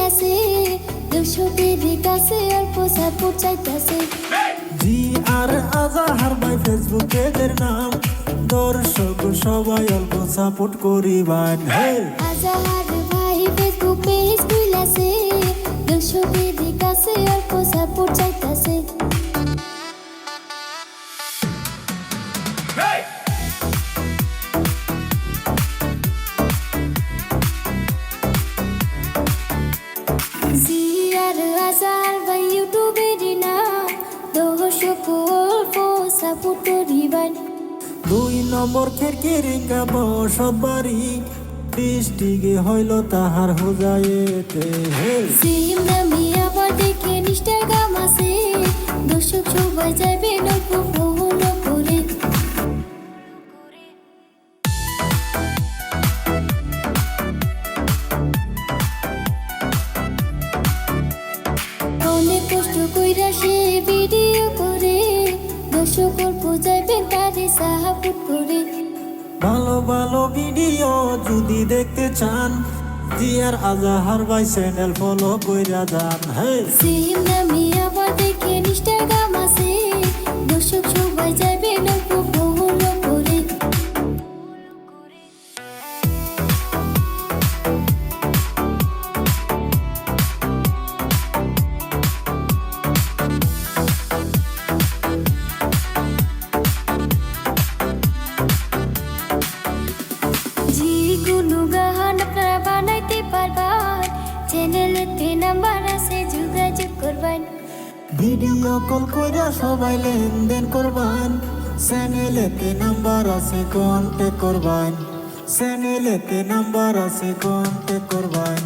আছে দর্শকের কাছে অল্প সাপোর্ট চাইতাছে জি আর আজাহার ভাই ফেসবুকের নাম দর্শক সবাই অল্প সাপোর্ট করিবেন আজাহার ভাই ফেসবুক পেজ খুলেছে দর্শকের কাছে অল্প সাপোর্ট চাইতাছে জি আর আজাহার ভাই ইউটিউবের নাম দর্শক অল্প সাপোর্ট করিবেন 2 নম্বর খেরকিরিঙ্গা বসতবাড়ি ডিস্ট্রিক্টে হইল তাহার হোজাইতে সিম নামি আবার দেখে ইনস্টাগ্রাম আছে দর্শক সবাই যাবে অল্প ফলো করে অনেক কষ্ট কইরা সে ভিডিও করে দর্শক অল্প যাবেন তারে সাপোর্ট করে ভালো ভালো ভিডিও যদি দেখতে চান জি আর আজাহার ভাই চ্যানেল ফলো কইরা যান সিম নামি আবার দেখে ইনস্টাগ্রাম আছে দর্শক সবাই যাবে অল্প ফলো করে যে কোনো গান আপনারা বানাইতে পারবেন চ্যানেলেতে নাম্বার আছে যোগাযোগ করবেন ভিডিও কল কইরা সবাই লেনদেন করবেন চ্যানেলেতে নাম্বার আছে কন্টাক্ট করবেন চ্যানেলেতে নাম্বার আছে কন্টাক্ট করবেন